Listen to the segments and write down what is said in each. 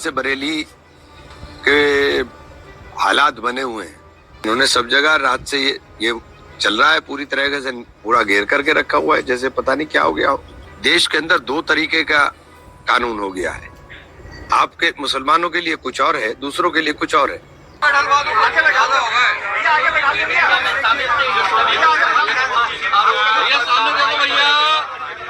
से बरेली के हालात बने हुए हैं, उन्होंने सब जगह रात से ये चल रहा है, पूरी तरह से पूरा घेर करके रखा हुआ है, जैसे पता नहीं क्या हो गया हो। देश के अंदर दो तरीके का कानून हो गया है, आपके मुसलमानों के लिए कुछ और है, दूसरों के लिए कुछ और है।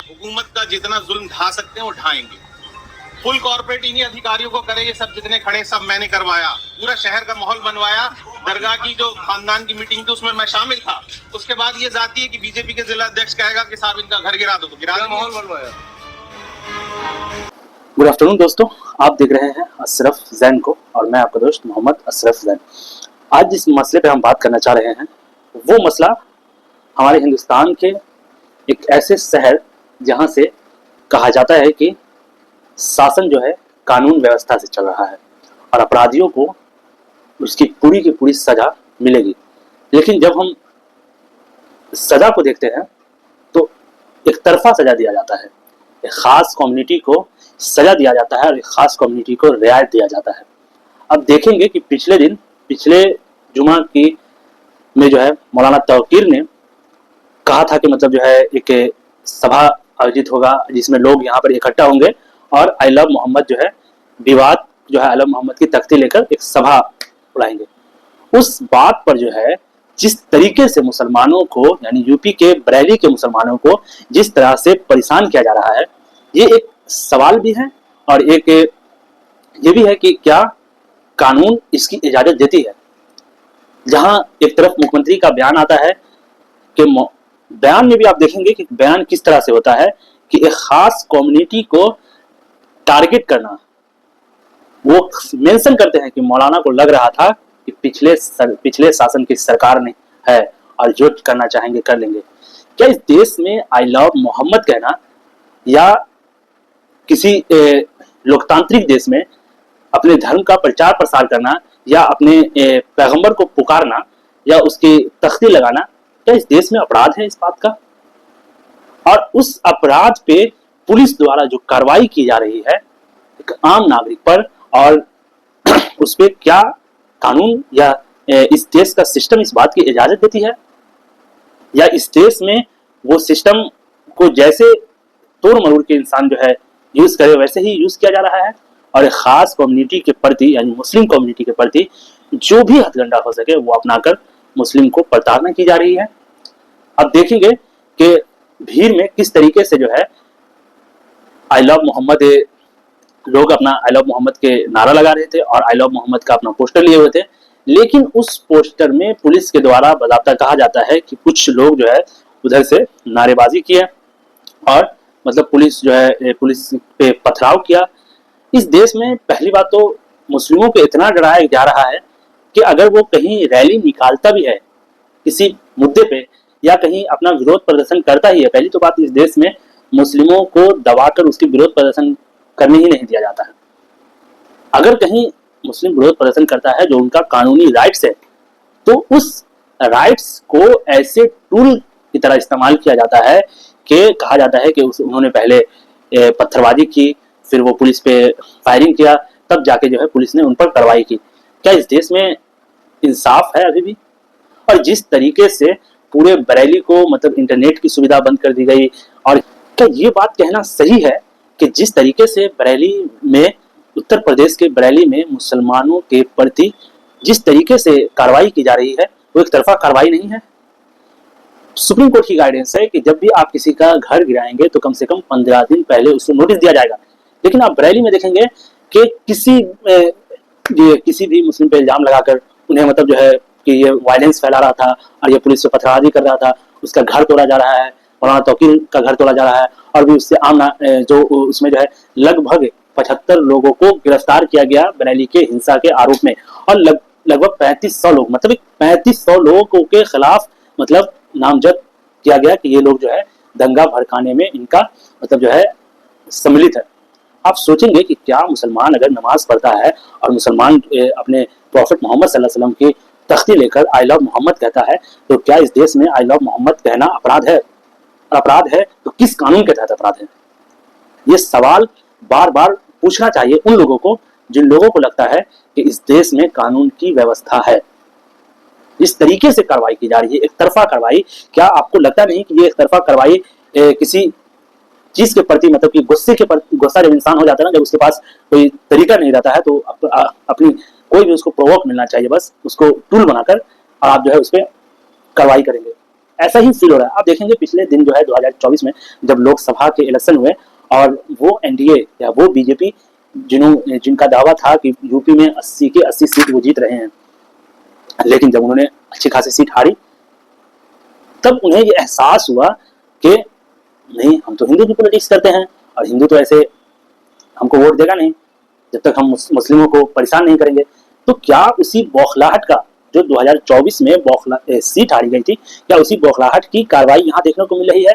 हुकूमत का जितना जुल्म ढा सकते हैं वो ढाएंगे। फुल कॉर्पोरेट इन्हीं अधिकारियों को करे, ये सब जितने खड़े सब मैंने करवाया, पूरा शहर का माहौल बनवाया। दरगाह की जो खानदान की मीटिंग थी उसमें मैं शामिल था। उसके बाद ये जाती है कि बीजेपी के जिला अध्यक्ष कहेगा कि साहब इनका घर गिरा दो, तो गिरा माहौल बनवाया। गुड आफ्टरनून दोस्तों, आप देख रहे हैं अशरफ जैन को और मैं आपका दोस्त मोहम्मद अशरफ जैन। आज जिस मसले पे हम बात करना चाह रहे हैं वो मसला हमारे हिंदुस्तान के एक ऐसे शहर जहां से कहा जाता है कि शासन जो है कानून व्यवस्था से चल रहा है और अपराधियों को उसकी पूरी की पूरी सजा मिलेगी। लेकिन जब हम सजा को देखते हैं तो एक तरफा सजा दिया जाता है, एक खास कम्युनिटी को सजा दिया जाता है और एक खास कम्युनिटी को रियायत दिया जाता है। अब देखेंगे कि पिछले जुमा की में जो है मौलाना तौकीर ने कहा था कि मतलब जो है एक सभा आयोजित होगा जिसमें लोग यहाँ पर इकट्ठा होंगे और आई लव मोहम्मद जो है विवाद जो है आई लव मोहम्मद की तख्ती लेकर एक सभा बुलाएंगे। उस बात पर जो है जिस तरीके से मुसलमानों को यानी यूपी के बरेली के मुसलमानों को जिस तरह से परेशान किया जा रहा है, ये एक सवाल भी है और एक ये भी है कि क्या कानून इसकी इजाजत देती है। जहां एक तरफ मुख्यमंत्री का बयान आता है कि बयान में भी आप देखेंगे कि बयान किस तरह से होता है कि एक खास कम्युनिटी को टारगेट करना। वो मेंशन करते हैं कि मौलाना को लग रहा था कि पिछले शासन की सरकार ने है और जो करना चाहेंगे कर लेंगे। क्या इस देश में आई लव मोहम्मद कहना या किसी लोकतांत्रिक देश में अपने धर्म का प्रचार प्रसार करना या अपने पैगंबर को पुकारना या उसकी तख्ती लगाना, क्या इस देश में अपराध है इस बात का? और उस अपराध पे पुलिस द्वारा जो कार्रवाई की जा रही है एक आम नागरिक पर और उस पे क्या कानून या इस देश का सिस्टम इस बात की इजाजत देती है या इस देश में वो सिस्टम को जैसे तोड़ मरोड़ के इंसान जो है यूज करे वैसे ही यूज किया जा रहा है और एक खास कम्युनिटी के प्रति यानी मुस्लिम कम्युनिटी के प्रति जो भी हथकंडा हो सके वो अपनाकर मुस्लिम को प्रताड़ना की जा रही है। अब देखेंगे कि भीड़ में किस तरीके से जो है आई लव मोहम्मद लोग अपना आई लव मोहम्मद के नारा लगा रहे थे और आई लव मोहम्मद का अपना पोस्टर लिए हुए थे। लेकिन उस पोस्टर में पुलिस के द्वारा बाकायदा कहा जाता है कि कुछ लोग जो है उधर से नारेबाजी किए और मतलब पुलिस जो है पुलिस पे पथराव किया। इस देश में पहली बात तो मुस्लिमों को इतना डराया जा रहा है कि अगर वो कहीं रैली निकालता भी है किसी मुद्दे पे या कहीं अपना विरोध प्रदर्शन करता ही है, पहली तो बात इस देश में मुस्लिमों को दबाकर उसकी विरोध प्रदर्शन करने ही नहीं दिया जाता है। अगर कहीं मुस्लिम विरोध प्रदर्शन करता है जो उनका कानूनी राइट्स है तो उस राइट्स को ऐसे टूल की तरह इस्तेमाल किया जाता है कि कहा जाता है कि उन्होंने पहले पत्थरबाजी की, फिर वो पुलिस पे फायरिंग किया, तब जाके जो है पुलिस ने उन पर कार्रवाई की। क्या इस देश में इंसाफ है अभी भी? और जिस तरीके से पूरे बरेली को मतलब इंटरनेट की सुविधा बंद कर दी गई, और क्या ये बात कहना सही है कि जिस तरीके से बरेली में उत्तर प्रदेश के बरेली में मुसलमानों के प्रति जिस तरीके से कार्रवाई की जा रही है वो एक तरफा कार्रवाई नहीं है? सुप्रीम कोर्ट की गाइडेंस है कि जब भी आप किसी का घर गिराएंगे तो कम से कम 15 दिन पहले उसको नोटिस दिया जाएगा। लेकिन आप बरेली में देखेंगे कि किसी भी मुस्लिम पे इल्जाम लगाकर उन्हें मतलब जो है कि ये वायलेंस फैला रहा था और ये पुलिस से पथराबाजी कर रहा था, उसका घर तोड़ा जा रहा है, मौलाना तौकीर का घर तोड़ा जा रहा है और भी उससे जो उसमें जो है लगभग 75 लोगों को गिरफ्तार किया गया बरेली के हिंसा के आरोप में और लगभग 3500 लोग मतलब 3500 लोगों के खिलाफ मतलब नामजद किया गया कि ये लोग जो है दंगा भड़काने में इनका मतलब जो है सम्मिलित है। आप सोचेंगे कि क्या मुसलमान अगर नमाज पढ़ता है और मुसलमान अपने प्रॉफिट मोहम्मद सल्लल्लाहु अलैहि वसल्लम की तख्ती लेकर आई लव मोहम्मद कहता है तो क्या इस देश में आई लव मोहम्मद कहना अपराध है? अपराध है तो किस कानून के तहत अपराध है? ये सवाल बार बार पूछना चाहिए उन लोगों को जिन लोगों को लगता है कि इस देश में कानून की व्यवस्था है, इस तरीके से कार्रवाई की जा रही है, एक तरफा कार्रवाई। क्या आपको लगता नहीं कि ये एक तरफा कार्रवाई किसी चीज के प्रति, मतलब कि गुस्सा जब इंसान हो जाता है ना, जब उसके पास कोई तरीका नहीं रहता है, तो अपनी कोई भी उसको प्रोवोक मिलना चाहिए, बस उसको टूल बनाकर और आप जो है उस पर कार्रवाई करेंगे, ऐसा ही फील हो रहा है। आप देखेंगे पिछले दिन जो है 2024 में जब लोकसभा के इलेक्शन हुए और वो एनडीए या वो बीजेपी जिनका दावा था कि यूपी में 80 के 80 सीट वो जीत रहे हैं, लेकिन जब उन्होंने अच्छी खासी सीट हारी, तब उन्हें ये एहसास हुआ कि नहीं, हम तो हिंदू की पॉलिटिक्स करते हैं और हिंदू तो ऐसे हमको वोट देगा नहीं जब तक हम मुस्लिमों को परेशान नहीं करेंगे। तो क्या उसी बौखलाहट का जो 2024 में सीट हारी गई थी, क्या उसी बौखलाहट की कार्रवाई यहाँ देखने को मिल रही है?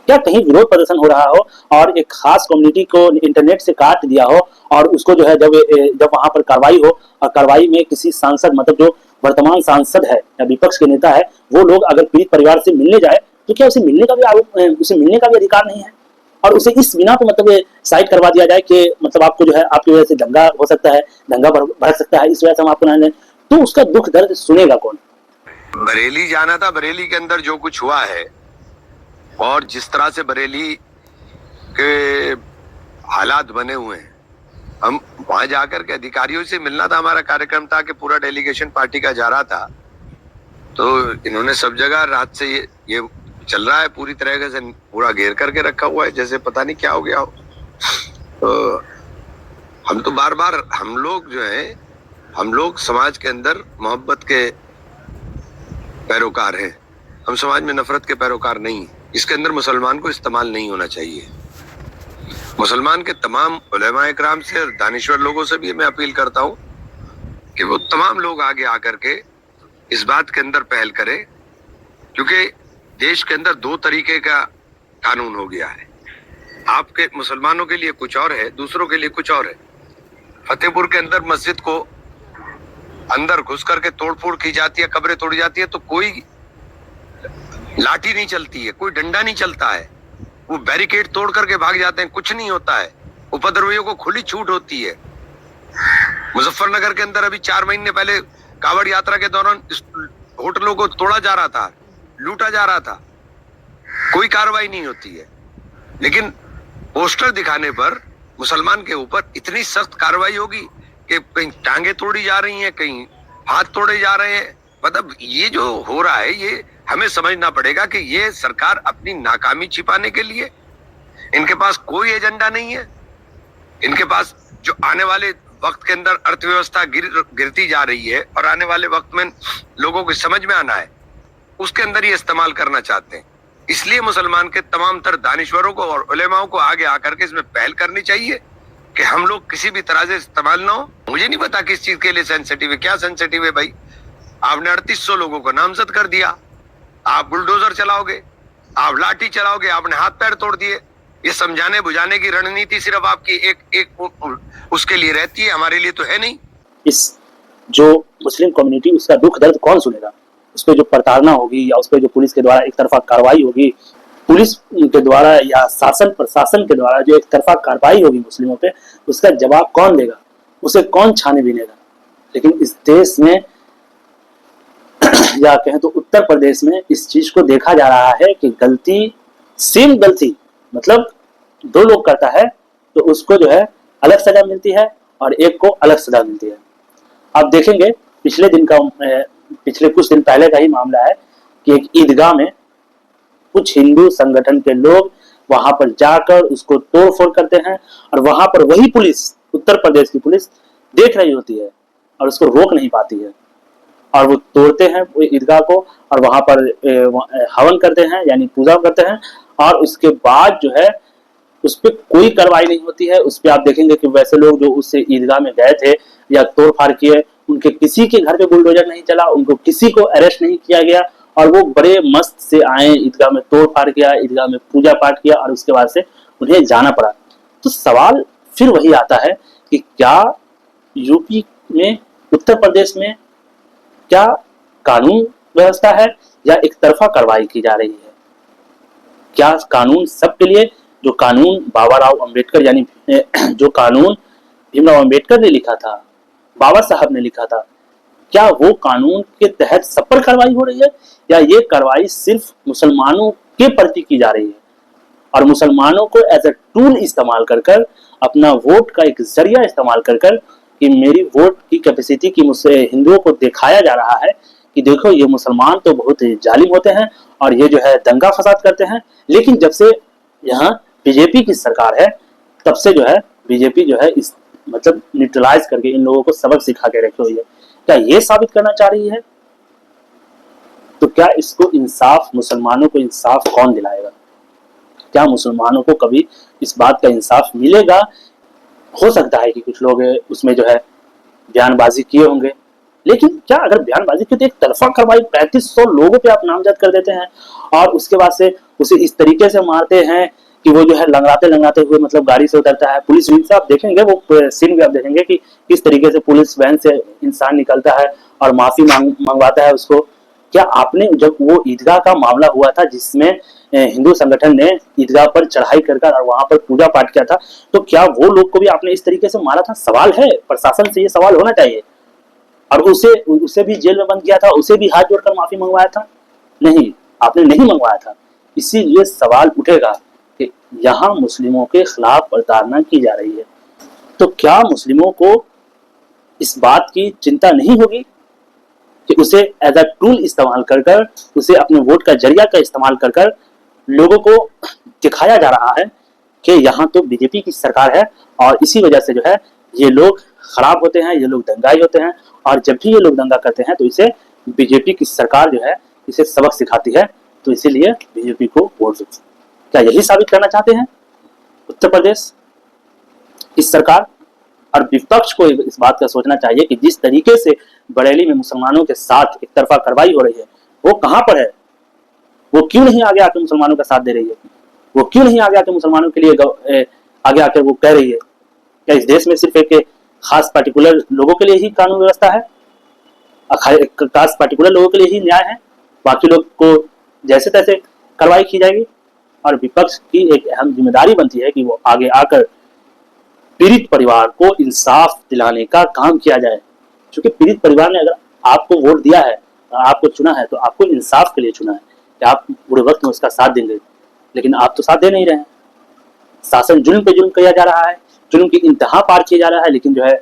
क्या कहीं विरोध प्रदर्शन हो रहा हो और एक खास कम्युनिटी को इंटरनेट से काट दिया हो और उसको जो है जब वहां पर कार्रवाई हो और कार्रवाई में किसी सांसद, मतलब जो वर्तमान सांसद है या विपक्ष के नेता है, वो लोग अगर पीड़ित परिवार से मिलने जाए तो क्या उसे मिलने का भी अधिकार नहीं है? और उसे इस बिना तो मतलब साइड करवा दिया जाए कि मतलब आपको जो है आपकी वजह से दंगा हो सकता है, दंगा भड़क सकता है, इस वजह से हम आपको नहीं, तो उसका दुख दर्द सुनेगा कौन? बरेली जाना था, बरेली के अंदर जो कुछ हुआ है और जिस तरह से बरेली के हालात बने हुए हैं, हम वहां जाकर के अधिकारियों से मिलना था, हमारा कार्यक्रम था कि पूरा डेलीगेशन पार्टी का जा रहा था, तो इन्होंने सब जगह रात से ये चल रहा है, पूरी तरह से पूरा घेर करके रखा हुआ है, जैसे पता नहीं क्या हो गया हो। तो हम तो बार बार हम लोग समाज के अंदर मोहब्बत के पैरोकार हैं, हम समाज में नफरत के पैरोकार नहीं। इसके अंदर मुसलमान को इस्तेमाल नहीं होना चाहिए। मुसलमान के तमाम उलेमा इकराम से और दानिश्वर लोगों से भी मैं अपील करता हूं कि वो तमाम लोग आगे आकर के इस बात के अंदर पहल करें, क्योंकि देश के अंदर दो तरीके का कानून हो गया है। आपके मुसलमानों के लिए कुछ और है, दूसरों के लिए कुछ और है। फतेहपुर के अंदर मस्जिद को अंदर घुस करके तोड़फोड़ की जाती है, कब्रें तोड़ी जाती है, तो कोई लाठी नहीं चलती है, कोई डंडा नहीं चलता है, वो बैरिकेड तोड़ करके भाग जाते हैं, कुछ नहीं होता है। उपद्रवियों को खुली छूट होती है। मुजफ्फरनगर के अंदर अभी 4 महीने पहले कावड़ यात्रा के दौरान होटलों को तोड़ा जा रहा था, लूटा जा रहा था, कोई कार्रवाई नहीं होती है। लेकिन पोस्टर दिखाने पर मुसलमान के ऊपर इतनी सख्त कार्रवाई होगी कि कहीं टांगे तोड़ी जा रही हैं, कहीं हाथ तोड़े जा रहे हैं। मतलब ये जो हो रहा है, ये हमें समझना पड़ेगा कि ये सरकार अपनी नाकामी छिपाने के लिए, इनके पास कोई एजेंडा नहीं है। इनके पास जो आने वाले वक्त के अंदर अर्थव्यवस्था गिरती जा रही है और आने वाले वक्त में लोगों को समझ में आना है, उसके अंदर ये इस्तेमाल करना चाहते हैं। इसलिए मुसलमान के तमाम तर दानिश्वरों को और उलेमाओं को आगे आकर के इसमें पहल करनी चाहिए कि हम लोग किसी भी तरह से इस्तेमाल ना हो। मुझे नहीं पता किस चीज के लिए सेंसिटिव है, क्या सेंसिटिव है भाई। आपने 3800 लोगों को नामजद कर दिया, आप बुलडोजर चलाओगे, आप लाठी चलाओगे, आपने हाथ पैर तोड़ दिए। ये समझाने बुझाने की रणनीति सिर्फ आपकी एक उसके लिए रहती है, हमारे लिए तो है नहीं। इस जो मुस्लिम कम्युनिटी, उसका दुख दर्द कौन सुनेगा? उस पर जो प्रताड़ना होगी या उस पर जो पुलिस के द्वारा एक तरफा कार्रवाई होगी, पुलिस के द्वारा या शासन प्रशासन के द्वारा जो एक तरफा कार्रवाई होगी मुस्लिमों पे, उसका जवाब कौन देगा? उसे कौन छाने बीनेगा? लेकिन इस देश में या कहें तो उत्तर प्रदेश में इस चीज को देखा जा रहा है कि गलती सेम गलती, मतलब 2 लोग करता है तो उसको जो है अलग सजा मिलती है और एक को अलग सजा मिलती है। आप देखेंगे पिछले कुछ दिन पहले का ही मामला है कि एक ईदगाह में कुछ हिंदू संगठन के लोग वहां पर जाकर उसको तोड़फोड़ करते हैं और वहां पर वही पुलिस, उत्तर प्रदेश की पुलिस देख रही होती है और उसको रोक नहीं पाती है, और वो तोड़ते हैं वो ईदगाह को और वहां पर हवन करते हैं, यानी पूजा करते हैं, और उसके बाद जो है उस पर कोई कार्रवाई नहीं होती है। उस पर आप देखेंगे कि वैसे लोग जो उस ईदगाह में गए थे या तोड़फाड़ किए, उनके किसी के घर पे बुलडोजर नहीं चला, उनको किसी को अरेस्ट नहीं किया गया, और वो बड़े मस्त से आए, ईदगाह में तोड़फाड़ किया, ईदगाह में पूजा पाठ किया और उसके बाद से उन्हें जाना पड़ा। तो सवाल फिर वही आता है कि क्या यूपी में, उत्तर प्रदेश में क्या कानून व्यवस्था है या एक तरफा कार्रवाई की जा रही है? क्या कानून सबके लिए, जो कानून बाबा राव अंबेडकर, यानी जो कानून भीमराव अंबेडकर ने लिखा था, बाबा साहब ने लिखा था, क्या वो कानून के तहत सब पर कार्रवाई हो रही है, या ये कार्रवाई सिर्फ मुसलमानों के प्रति की जा रही है और मुसलमानों को एज अ टूल इस्तेमाल कर कर, अपना वोट का एक जरिया इस्तेमाल कर कर कि मेरी वोट की कैपेसिटी की मुझसे हिंदुओं को दिखाया जा रहा है कि देखो ये मुसलमान तो बहुत जालिम होते हैं और ये जो है दंगा फसाद करते हैं। लेकिन जब से यहाँ बीजेपी की सरकार है तब से जो है बीजेपी जो है इस मतलब न्यूट्रलाइज करके इन लोगों को सबक सिखा के रखी हुई है। क्या ये साबित करना चाह रही है? तो क्या इसको इंसाफ, मुसलमानों को इंसाफ कौन दिलाएगा? क्या मुसलमानों को कभी इस बात का इंसाफ मिलेगा? हो सकता है कि कुछ लोग उसमें जो है बयानबाजी किए होंगे, लेकिन क्या अगर बयानबाजी की तो एक तरफा कार्रवाई 3500 लोगों पे आप नामजद कर देते हैं और उसके बाद से उसे इस तरीके से मारते हैं कि वो जो है लंगड़ाते लंगड़ाते हुए मतलब गाड़ी से उतरता है। पुलिस वैन से आप देखेंगे, वो सीन भी आप देखेंगे कि किस तरीके से पुलिस वैन से इंसान निकलता है और माफी मंगवाता है उसको। क्या आपने जब वो ईदगाह का मामला हुआ था जिसमें हिंदू संगठन ने ईदगाह पर चढ़ाई कर और वहां पर पूजा पाठ किया था, तो क्या वो लोग को भी आपने इस तरीके से मारा था? सवाल है, प्रशासन से ये सवाल होना चाहिए। और उसे भी जेल में बंद किया था, उसे भी हाथ जोड़कर माफी मंगवाया था? नहीं, आपने नहीं मंगवाया था। इसीलिए सवाल उठेगा कि यहाँ मुस्लिमों के खिलाफ प्रताड़ना की जा रही है, तो क्या मुस्लिमों को इस बात की चिंता नहीं होगी कि उसे एज अ टूल इस्तेमाल कर कर, उसे अपने वोट का जरिया का इस्तेमाल कर कर लोगों को दिखाया जा रहा है कि यहाँ तो बीजेपी की सरकार है और इसी वजह से जो है ये लोग खराब होते हैं, ये लोग दंगाई होते हैं और जब भी ये लोग दंगा करते हैं तो इसे बीजेपी की सरकार जो है इसे सबक सिखाती है, तो इसीलिए बीजेपी को वोट दो। क्या यही साबित करना चाहते हैं उत्तर प्रदेश की सरकार? और विपक्ष को इस बात का सोचना चाहिए कि जिस तरीके से बरेली में मुसलमानों के साथ एक तरफा कार्रवाई हो रही है, वो कहां पर है? वो क्यों नहीं आगे आकर मुसलमानों का साथ दे रही है? वो क्यों नहीं आगे आकर मुसलमानों के लिए आगे आकर वो कह रही है? क्या इस देश में सिर्फ एक खास पर्टिकुलर लोगों के लिए ही कानून व्यवस्था है, खास पर्टिकुलर लोगों के लिए ही न्याय है, बाकी लोग को जैसे तैसे कार्रवाई की जाएगी? और विपक्ष की एक अहम जिम्मेदारी बनती है कि वो आगे आकर पीड़ित परिवार को इंसाफ दिलाने का काम किया जाए, क्योंकि पीड़ित परिवार ने अगर आपको वोट दिया है, आपको चुना है, तो आपको इंसाफ के लिए चुना है कि आप बुरे वक्त में उसका साथ देंगे, लेकिन आप तो साथ दे नहीं रहे हैं। शासन जुल्म पे जुल्म किया जा रहा है, जुल्म की इंतहा पार किया जा रहा है, लेकिन जो है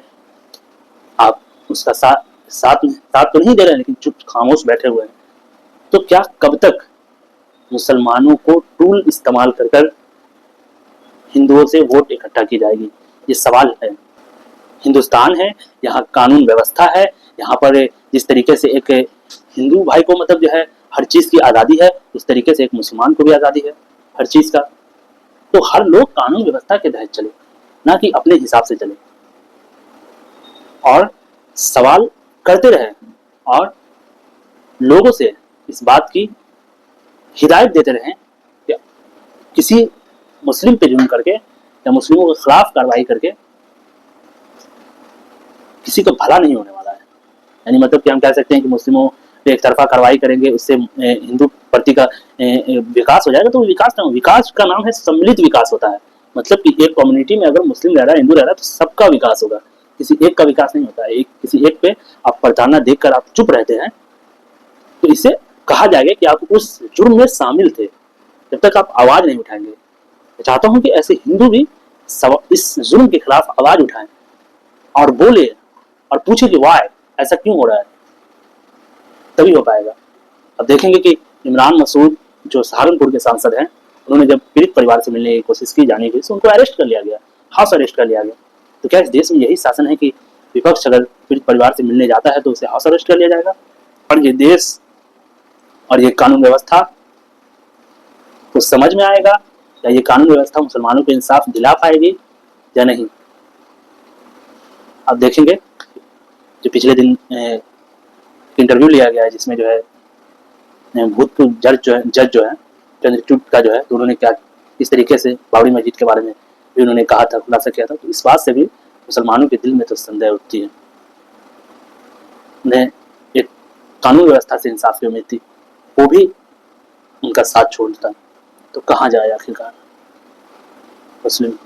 आप उसका साथ तो नहीं दे रहे हैं, लेकिन चुप खामोश बैठे हुए हैं। तो क्या कब तक मुसलमानों को टूल इस्तेमाल कर कर हिंदुओं से वोट इकट्ठा की जाएगी? ये सवाल है। हिंदुस्तान है, यहाँ कानून व्यवस्था है, यहाँ पर जिस तरीके से एक हिंदू भाई को मतलब जो है हर चीज की आज़ादी है, उस तरीके से एक मुसलमान को भी आज़ादी है हर चीज का। तो हर लोग कानून व्यवस्था के तहत चले, ना कि अपने हिसाब से चले और सवाल करते रहे और लोगों से इस बात की हिदायत देते रहें कि किसी मुस्लिम पे जुल्म करके या मुस्लिमों के खिलाफ कार्रवाई करके किसी को भला नहीं होने वाला है। यानी मतलब कि हम कह सकते हैं कि मुस्लिमों पे एक तरफा कार्रवाई करेंगे, उससे हिंदू प्रति का विकास हो जाएगा, तो विकास ना हो। विकास का नाम है सम्मिलित विकास होता है। मतलब कि एक कम्युनिटी में अगर मुस्लिम रह रहा है, हिंदू रह रहा है, तो सबका विकास होगा, किसी एक का विकास नहीं होता है। किसी एक पे आप प्रताड़ना देखकर आप चुप रहते हैं तो इसे कहा जाएगा कि आप उस जुर्म में शामिल थे, जब तक आप आवाज नहीं उठाएंगे। मैं चाहता हूं कि ऐसे हिंदू भी इस जुर्म के खिलाफ आवाज उठाएं और बोले और पूछे कि वाह ऐसा क्यों हो रहा है, तभी हो पाएगा। अब देखेंगे कि इमरान मसूद जो सहारनपुर के सांसद हैं, उन्होंने जब पीड़ित परिवार से मिलने की कोशिश की जाने की, तो उनको अरेस्ट कर लिया गया, हाउस अरेस्ट कर लिया गया। तो क्या इस देश में यही शासन है कि विपक्ष अगर पीड़ित परिवार से मिलने जाता है तो उसे हाउस अरेस्ट कर लिया जाएगा? और ये देश और ये कानून व्यवस्था तो समझ में आएगा या ये कानून व्यवस्था मुसलमानों को इंसाफ दिला पाएगी या नहीं? आप देखेंगे जो पिछले दिन इंटरव्यू लिया गया है जिसमें जो है भूतपूर्व जज जो है चंद्रचूड़ का जो है, तो उन्होंने क्या इस तरीके से बाबरी मस्जिद के बारे में भी उन्होंने कहा था, खुलासा किया था। तो इस बात से भी मुसलमानों के दिल में तो संदेह उठती है। उन्हें एक कानून व्यवस्था से इंसाफ की उम्मीद थी, वो भी उनका साथ छोड़ता, तो कहाँ जाए आखिरकार मुस्लिम।